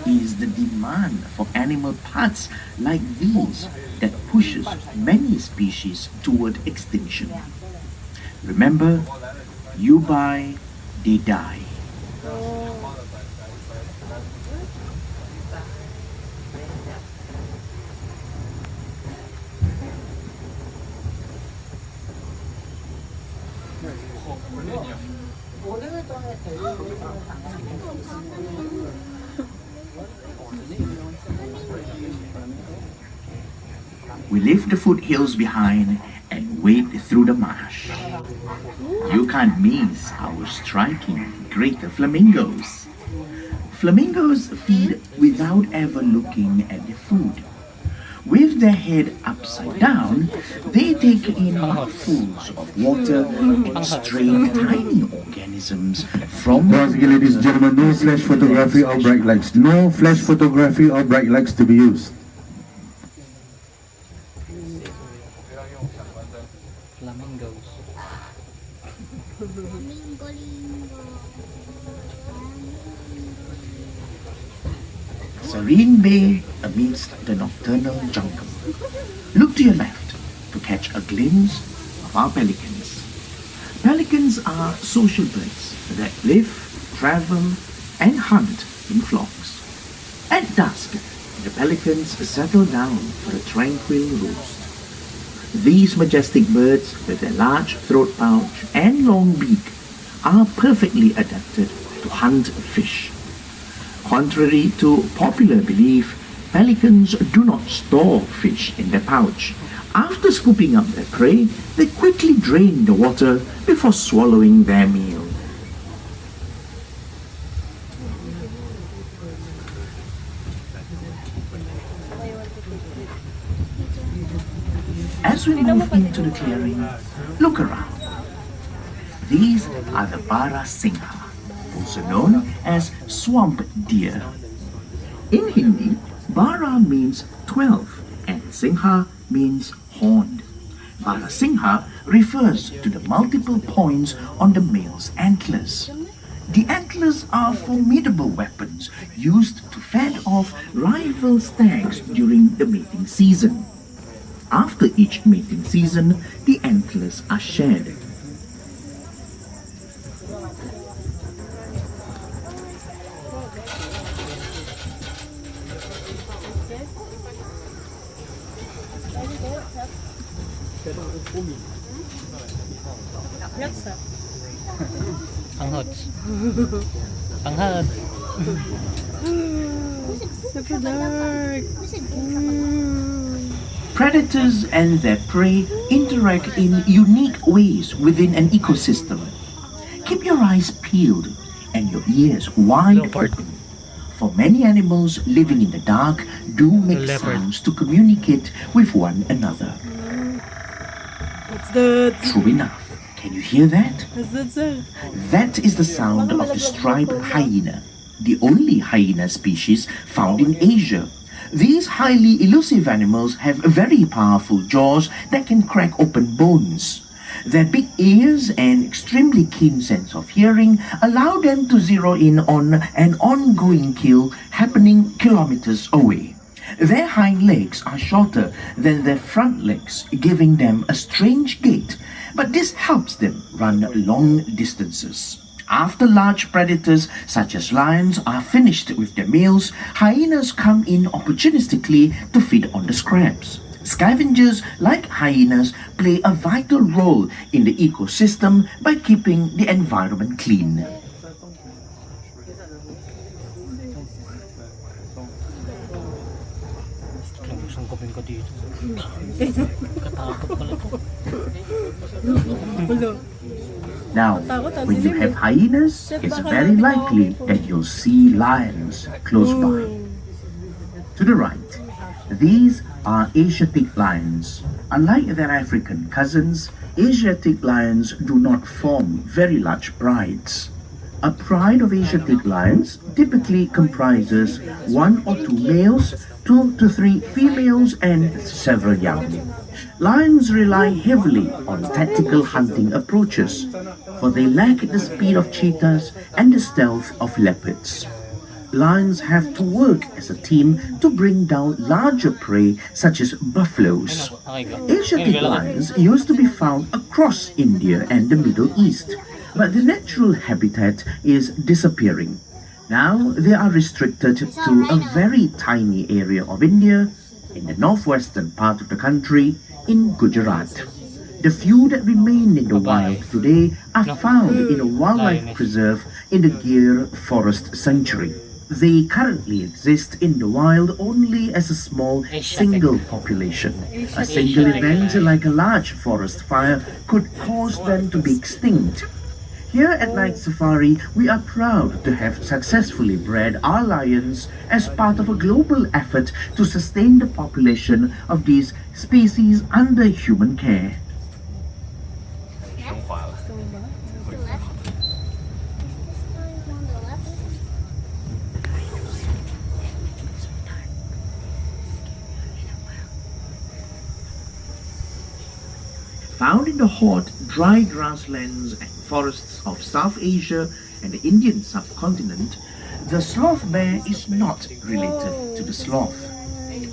is the demand for animal parts like these that pushes many species toward extinction. Remember, you buy, they die. We leave the foothills behind and wade through the marsh. You can't miss our striking greater flamingos. Flamingos feed without ever looking at the food. With their head upside down, they take in mouthfuls of water and strain tiny organisms from... Once again, ladies and gentlemen, no flash photography or bright lights. No flash photography or bright lights to be used. Flamingos. Serene Bay amidst the nocturnal jungle. Look to your left to catch a glimpse of our pelicans. Pelicans are social birds that live, travel, and hunt in flocks. At dusk, the pelicans settle down for a tranquil roost. These majestic birds, with their large throat pouch and long beak, are perfectly adapted to hunt fish. Contrary to popular belief, pelicans do not store fish in their pouch. After scooping up their prey, they quickly drain the water before swallowing their meal. As we move into the clearing, look around. These are the Bara Singha, also known as swamp deer. In Hindi, Bara means 12 and Singha means horned. Bara Singha refers to the multiple points on the male's antlers. The antlers are formidable weapons used to fend off rival stags during the mating season. After each mating season, the antlers are shed. Anghot. Anghot. Super dark. Predators and their prey interact in unique ways within an ecosystem. Keep your eyes peeled and your ears wide open. For many animals living in the dark do make sounds to communicate with one another. What's that? True enough. Can you hear that? What's that, sir? That is the sound of the striped hyena, the only hyena species found in Asia. These highly elusive animals have very powerful jaws that can crack open bones. Their big ears and extremely keen sense of hearing allow them to zero in on an ongoing kill happening kilometers away. Their hind legs are shorter than their front legs, giving them a strange gait, but this helps them run long distances. After large predators such as lions are finished with their meals, hyenas come in opportunistically to feed on the scraps. Scavengers like hyenas play a vital role in the ecosystem by keeping the environment clean. Sangkapin ko dito. Katakot pala to. Now, when you have hyenas, it's very likely that you'll see lions close by. To the right, these are Asiatic lions. Unlike their African cousins, Asiatic lions do not form very large prides. A pride of Asiatic lions typically comprises 1 or 2 males, 2 to 3 females, and several young. Lions rely heavily on tactical hunting approaches, for they lack the speed of cheetahs and the stealth of leopards. lions have to work as a team to bring down larger prey such as buffaloes. Okay go. Asiatic lions used to be found across India and the Middle East, but the natural habitat is disappearing. Now they are restricted to a very tiny area of India in the northwestern part of the country in Gujarat. The few that remain in the wild today are found in a wildlife preserve in the Gir Forest Sanctuary. They currently exist in the wild only as a small single population. A single event like a large forest fire could cause them to be extinct. Here at Night Safari, we are proud to have successfully bred our lions as part of a global effort to sustain the population of these species under human care. Found in the hot, dry grasslands and forests of South Asia and the Indian subcontinent, the sloth bear is not related to the sloth.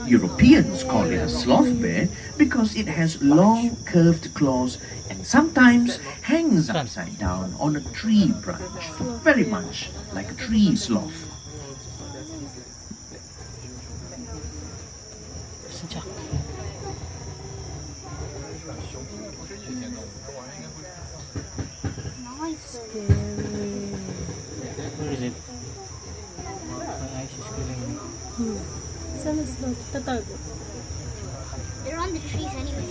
Europeans call it a sloth bear because it has long, curved claws and sometimes hangs upside down on a tree branch, very much like a tree sloth. Saan siya? Where is it? My eyes is killing me. Saan is not tatago? They're on the trees anyway.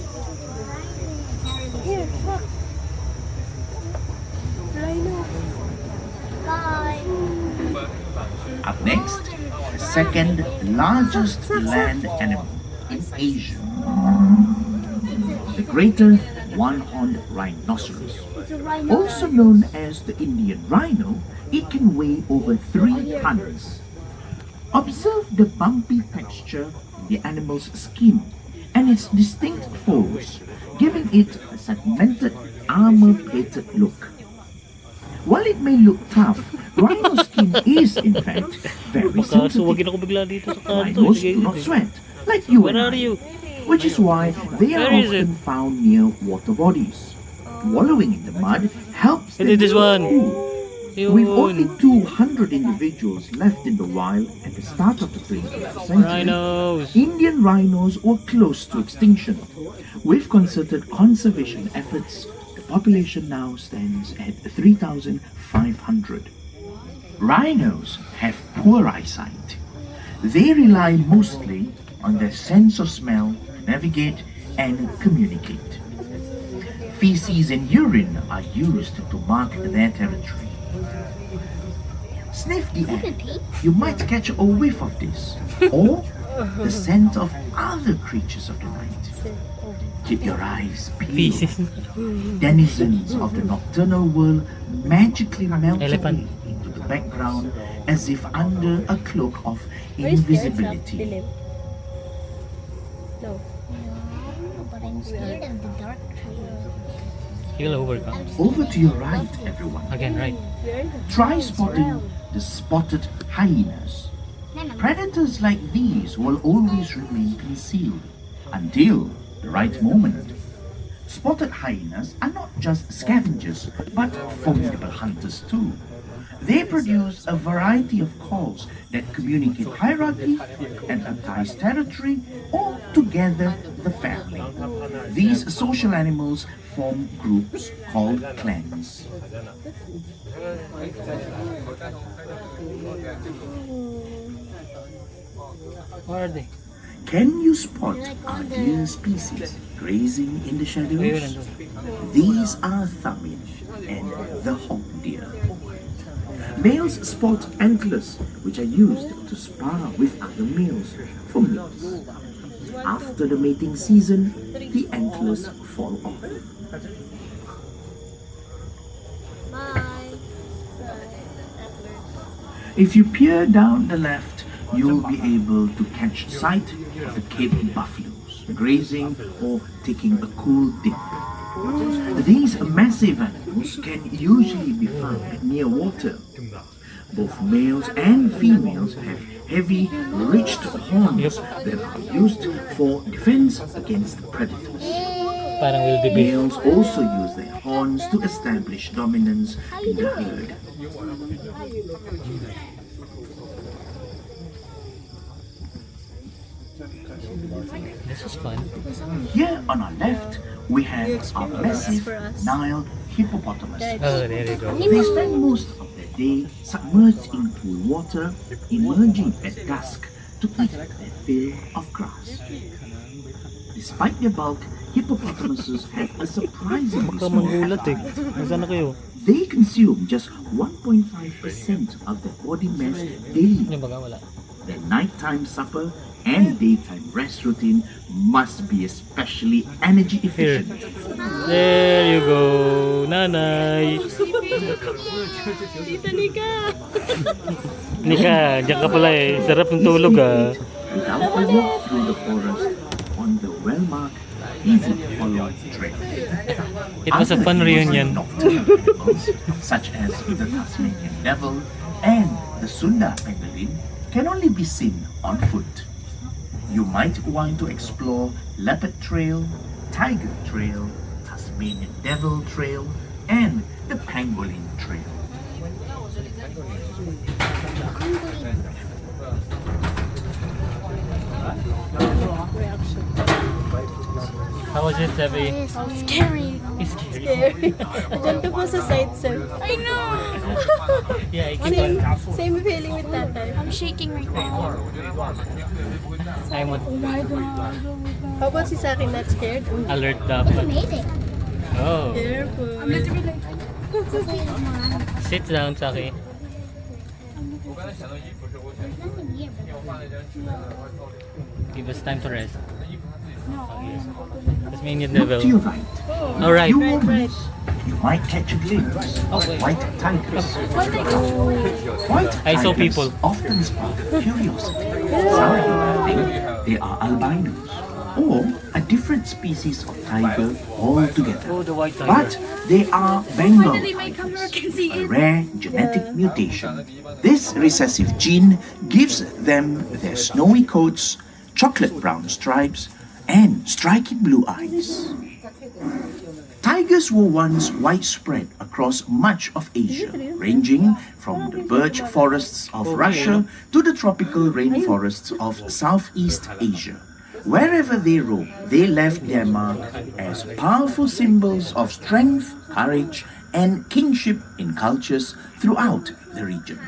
Here, look. Rhino. Bye. Up next, the second largest land animal in Asia, the greater one-horned rhinoceros. It's a rhino. Also known as the Indian rhino, it can weigh over 3 tons. Observe the bumpy texture in the animal's skin and its distinct folds, giving it a segmented, armor-plated look. While it may look tough, rhino skin is in fact very Pagkasuwagin sensitive. ako bigla dito sa kanto. Rhinos Sige, do not sweat, like you where and are I, you? which is why they are Where is often found near water bodies. Wallowing in the mud helps them It is this one. cool. With only 200 individuals left in the wild at the start of the 20th century, Rhinos. Indian rhinos were close to extinction. With concerted conservation efforts, the population now stands at 3,500. Rhinos have poor eyesight. They rely mostly on their sense of smell to navigate and communicate. Feces and urine are used to mark their territory. Sniff the air. You might catch a whiff of this, or the scent of other creatures of the night. Keep your eyes peeled. Feces. Denizens of the nocturnal world magically melt Elephant. away into the background as if under a cloak of Are you scared, Sam? invisibility. Dilim? No. But I'm scared of the dark trees. He'll overcome. Over to your right, everyone. Again, right. Where? Try spotting the spotted hyenas. Predators like these will always remain concealed until the right moment. Spotted hyenas are not just scavengers, but formidable hunters too. They produce a variety of calls that communicate hierarchy, advertise territory, or together the family. These social animals form groups called clans. Where are they? Can you spot our deer species grazing in the shadows? Ayun, These are thamin and the hawk deer. Males sport antlers, which are used to spar with other males for meals. After the mating season, the antlers fall off. Bye. If you peer down the left, you'll be able to catch sight of the Cape buffaloes, grazing or taking a cool dip. These massive animals can usually be found near water. Both males and females have heavy, ridged horns that are used for defense against predators. Parang wildebeest. Males also use their horns to establish dominance in the herd. This is fun. Here on our left, we have our massive Nile hippopotamus. Oh, there you go. They spend most of their day submerged in pool water, emerging at dusk to eat their fill of grass. Despite their bulk, hippopotamuses have a surprisingly small Kamangulat eh. appetite. Nasaan na kayo? They consume just 1.5% of their body mass daily. Yung baga wala. Their nighttime supper and daytime rest routine must be especially energy Here. efficient. There you go, nanay. Tita Nika! Nika, diyan ka pala eh. Sarap ng tulog ah. Without a walk through the forest on the well-marked, easy-to-follow trail. It was a fun reunion. Nocturnal animals, such as the Tasmanian devil and the Sunda pangolin, can only be seen on foot. You might want to explore Leopard Trail, Tiger Trail, Tasmanian Devil Trail, and the Pangolin Trail. How was it, Sabi? It's so scary. It's scary. Scary. Nandiyan ka po sa side, sir. I know. Yeah, I keep on. Same feeling with tatay. I'm shaking right now. I'm on Oh my god. How about si sa akin not scared? alert dapat. Made it. Oh. Careful. Sit down, Saki. There's nothing here. Give us time to rest. Tasmanian Look devil. to your right. Alright. You Right, right. you might catch a glimpse of wait. white tigers. White I saw tigers people. often spark curiosity. Some people think they are albinos or a different species of tiger altogether. Oh, the white But tiger. they are Bengal tigers, a rare genetic mutation. This recessive gene gives them their snowy coats, chocolate brown stripes, and striking blue eyes. Tigers were once widespread across much of Asia, ranging from the birch forests of Russia to the tropical rainforests of Southeast Asia. Wherever they roamed, they left their mark as powerful symbols of strength, courage, and kingship in cultures throughout the region.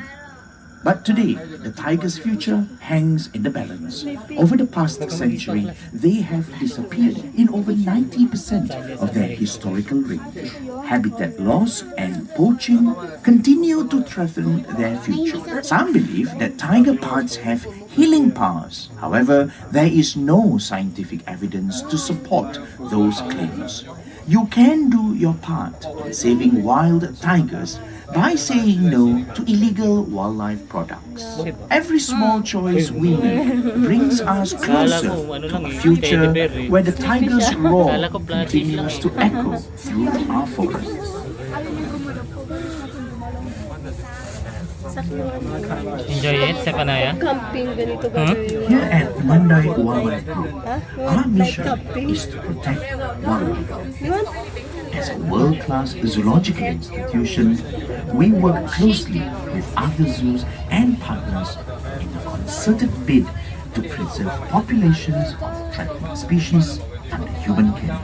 But today, the tiger's future hangs in the balance. Over the past century, they have disappeared in over 90% of their historical range. Habitat loss and poaching continue to threaten their future. Some believe that tiger parts have healing powers. However, there is no scientific evidence to support those claims. You can do your part in saving wild tigers by saying no to illegal wildlife products. Every small choice we make brings us closer to a future where the tiger's roar continues to echo through our forests. Enjoy it sa Kanaya? Camping, ganito gagawin. Here at Mandai Wildlife Group, Ha? our Like mission camping? is to protect wildlife. You want? As a world-class zoological institution, we work closely with other zoos and partners in a concerted bid to preserve populations of threatened species under human care.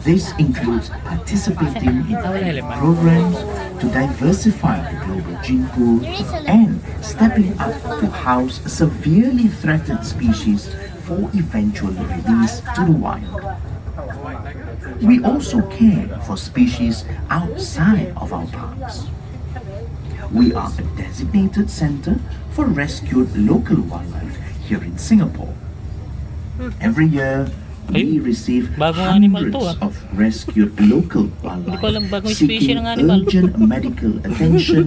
This includes participating in programs to diversify the global gene pool and stepping up to house severely threatened species for eventual release to the wild. We also care for species outside of our parks. We are a designated center for rescued local wildlife here in Singapore. Every year, we receive bagong animal hundreds to, ah. of rescued local Hindi ko alam wildlife bagong species seeking ng animal. urgent medical attention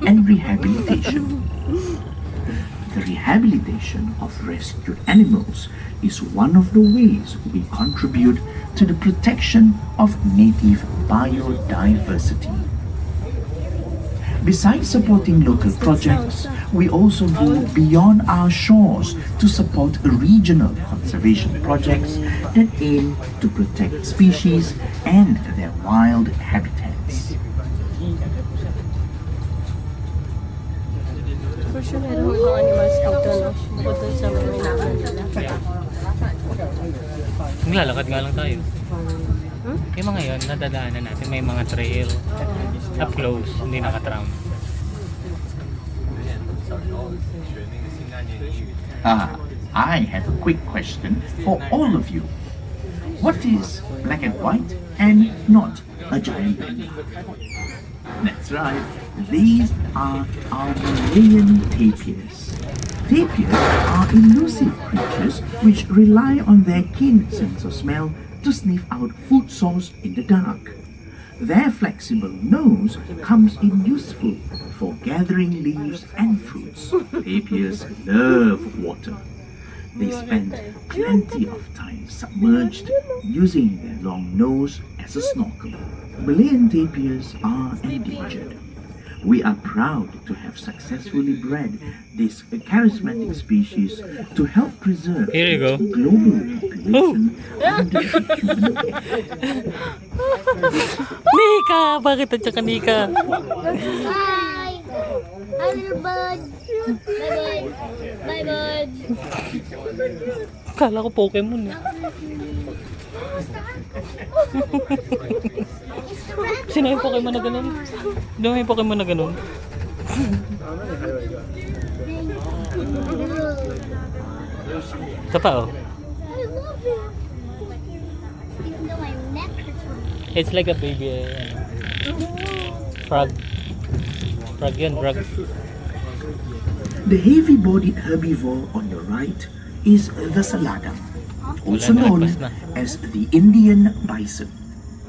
and rehabilitation. The rehabilitation of rescued animals is one of the ways we contribute to the protection of native biodiversity. Besides supporting local projects, we also go beyond our shores to support regional conservation projects that aim to protect species and their wild habitats. For sure, meron mga animals dito, no? Bukod dun sa mga inaman nila. Naglalakad nga lang tayo. Yung mga yun, nadadaanan natin. May mga trail. Up close, hindi nakatram. I have a quick question for all of you. What is black and white and not a giant panda? That's right, these are our Malayan tapirs. Tapirs are elusive creatures which rely on their keen sense of smell to sniff out food source in the dark. Their flexible nose comes in useful for gathering leaves and fruits. Tapirs love water. They spend plenty of time submerged, using their long nose as a snorkel. Malayan tapirs are endangered. We are proud to have successfully bred this charismatic species to help preserve Here you go. its global population under human care. Nika! Bakit at saka Nika? Hi! Hi, little bud! Bye-bye! Bye, bud! Kala ko Pokemon eh. Sino yung Pokemon na ganun? Hindi mo yung Pokemon na ganun? Ito pa oh. I love you! Even though my neck hurts. It's like a baby frog. Frog yun, frog. The heavy-bodied herbivore on your right is the saladang, also known as the Indian bison.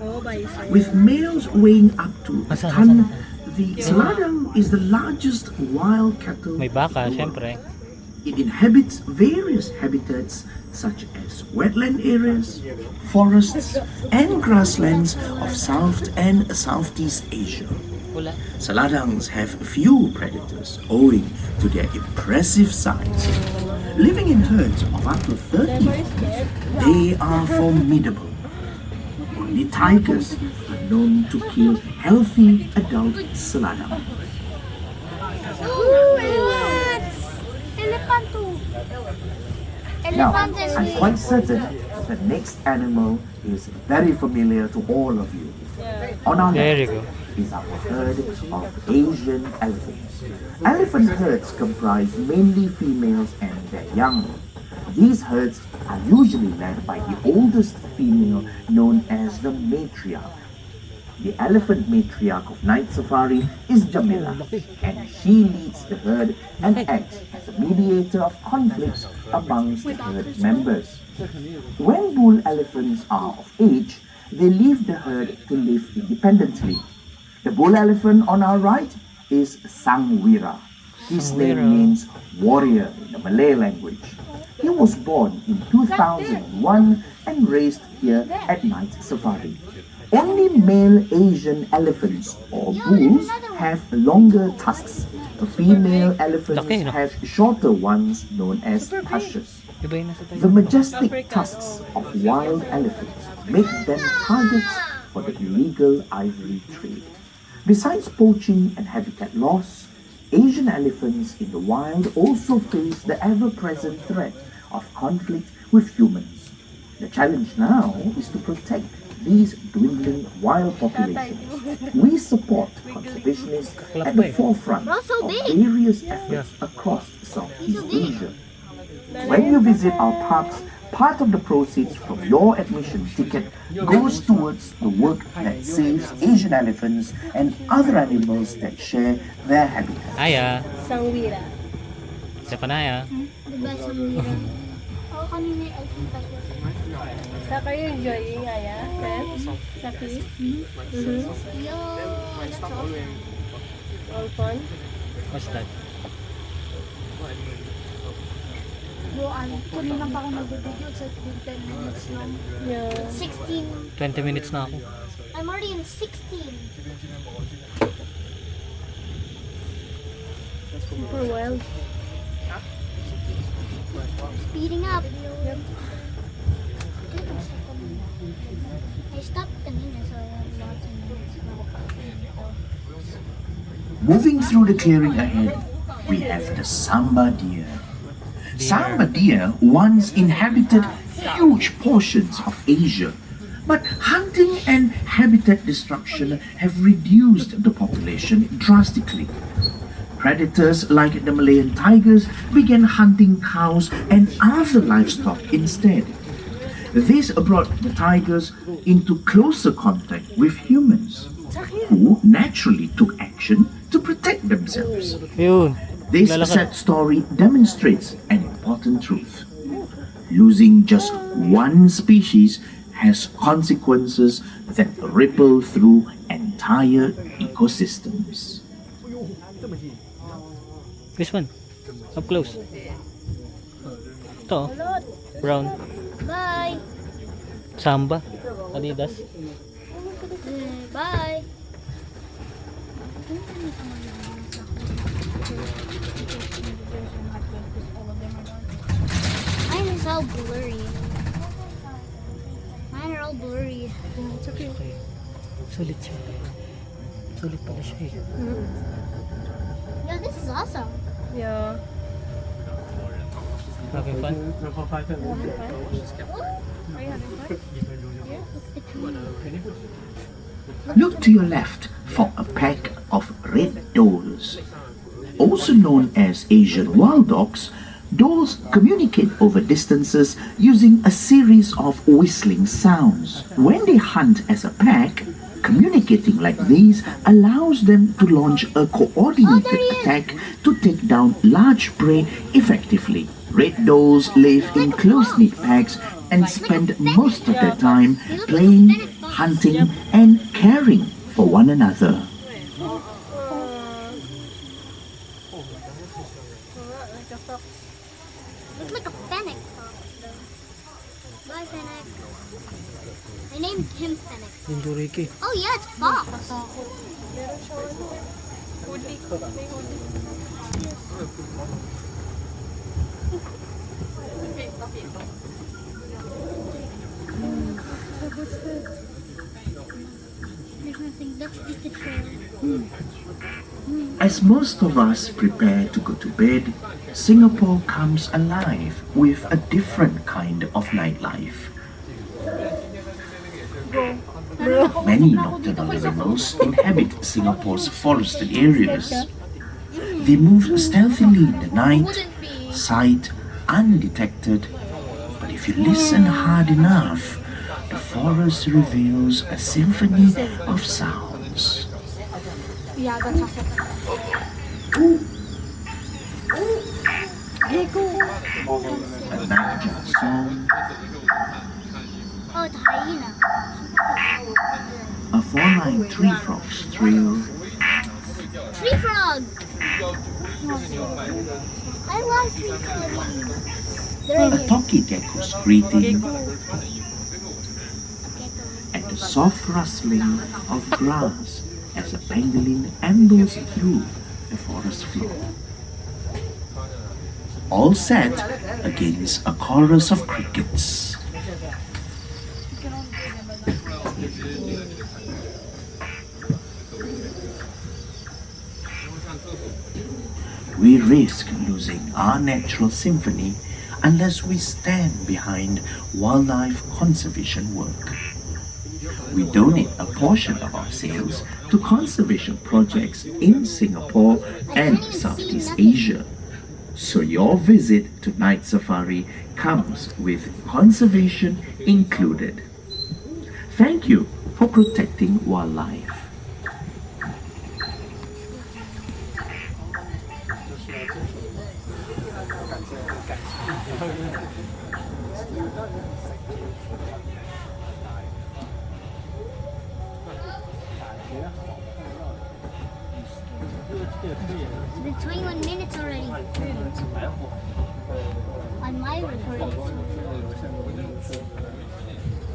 Oh, bison. With males weighing up to a Nasaan, ton, nasaan? the saladang is the largest wild cattle May baka, in the world. syempre. It inhabits various habitats such as wetland areas, forests, and grasslands of South and Southeast Asia. Wala. Saladangs have few predators owing to their impressive size. Living in herds of up to 30, they are formidable. Only tigers are known to kill healthy adult saladang. Ooh, elephants! Elephant too! Now, Elephant is I'm quite certain the next animal is very familiar to all of you. On our There you left go. is our herd of Asian elephants. Elephant herds comprise mainly females and their young. These herds are usually led by the oldest female, known as the matriarch. The elephant matriarch of night safari is Jamila, and she leads the herd and acts as a mediator of conflicts amongst the herd members. When bull elephants are of age, they leave the herd to live independently. The bull elephant on our right is Sangwira. His name means warrior in the Malay language. He was born in 2001 and raised here at night safari. Only male Asian elephants or bulls have longer tusks. The female elephants Laki, no? have shorter ones known as tushes. Iba yung nasa tayo. The majestic tusks of wild elephants make them targets for the illegal ivory trade. Besides poaching and habitat loss, Asian elephants in the wild also face the ever-present threat of conflict with humans. The challenge now is to protect these dwindling wild populations. We support conservationists at the forefront of various efforts across Southeast Asia. When you visit our parks, part of the proceeds from your admission ticket goes towards the work that saves Asian elephants and other animals that share their habitat. Aya. Sangwira. Isa pa na ya. Diba sa mira? Oo, kanina yung elephant tiger. Saka yung joying, Aya. Saki. Yo, that's all. All fun. What's that? Bro, kanina pa ako nag-video sa 10 minutes lang. Yeah. 16. 20 minutes na ako. I'm already in 16. Super wild. Speeding up. I stopped kanina, so I have lots of minutes. Moving through the clearing ahead, we have the Samba deer. Samba deer once inhabited huge portions of Asia, but hunting and habitat destruction have reduced the population drastically. Predators like the Malayan tigers began hunting cows and other livestock instead. This brought the tigers into closer contact with humans, who naturally took action to protect themselves. Yun. This Lalakad. sad story demonstrates an important truth. Losing just one species has consequences that ripple through entire ecosystems. This one. Up close. Ito. Brown. Bye. Samba. Adidas. Bye. Mine is all blurry. Mine are all blurry. It's okay. Sulit siya. Sulit pala siya eh. Yo, this is awesome. Yeah. Having fun? Are you having fun? Look to your left for a pack of red does. Also known as Asian wild dogs, does communicate over distances using a series of whistling sounds. When they hunt as a pack, communicating like these allows them to launch a coordinated attack to take down large prey effectively. Red does live in close-knit packs and spend most of their time playing, hunting, and caring for one another. Like a fox. Looks like a fennec fox, though. Bye, fennec. I named him Fennec. Yung Juriki. Oh yeah, it's fox. Meron siya ano. Hoodie. May hoodie. There's nothing. That's just a trail. As most of us prepare to go to bed, Singapore comes alive with a different kind of nightlife. Many nocturnal animals inhabit Singapore's forested areas. They move stealthily in the night, sight undetected, but if you listen hard enough, the forest reveals a symphony of sounds. Yeah, that's awesome. A nightjar song, Oh, it's a hyena. a four-line tree frog's trill, Tree frog. I love tree frogs. They're a in here. talkie gecko's greeting, and the soft rustling of grass as a pangolin ambles through the forest floor. All set against a chorus of crickets. We risk losing our natural symphony unless we stand behind wildlife conservation work. We donate a portion of our sales to conservation projects in Singapore and Southeast Asia. So your visit to Night Safari comes with conservation included. Thank you for protecting wildlife. It's been 21 minutes already. On my recording.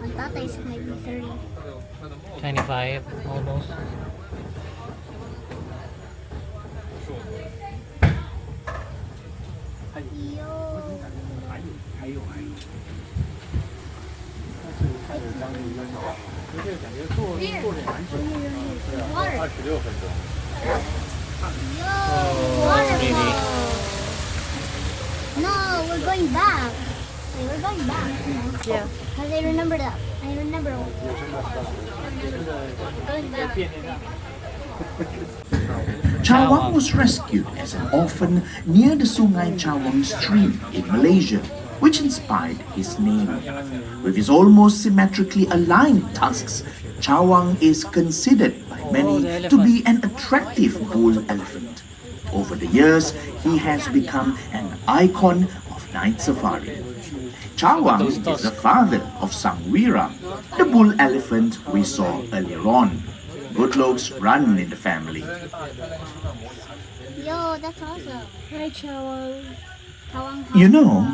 On Tatay's it might be 30. 25 almost. Really? No, we're going back. Okay, we're going back. Yeah. Because I remember that. I remember. Going back. Chawang was rescued as an orphan near the Sungai Chawang stream in Malaysia, which inspired his name. With his almost symmetrically aligned tusks, Chawang is considered by many to be an attractive bull elephant. Over the years, he has become an icon of night safari. Chawang is the father of Sangwira, the bull elephant we saw earlier on. Good looks run in the family. Yo, that's awesome. Hi, Chawang. You know,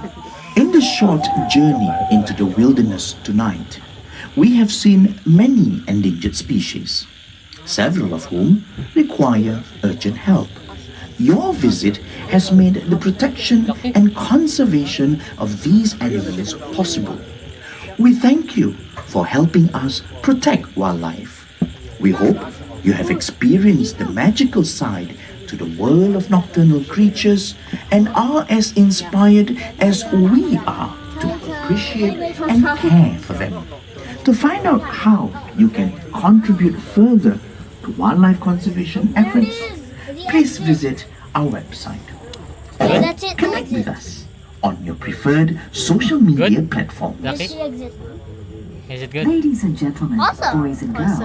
in the short journey into the wilderness tonight, we have seen many endangered species, several of whom require urgent help. Your visit has made the protection and conservation of these animals possible. We thank you for helping us protect wildlife. We hope you have experienced the magical side to the world of nocturnal creatures and are as inspired as we are to appreciate and care for them. To find out how you can contribute further to wildlife conservation efforts, please visit our website or That's it. connect with us on your preferred social media platform. Lucky? That's the exit. Is it good? Ladies and gentlemen, Awesome. boys and girls.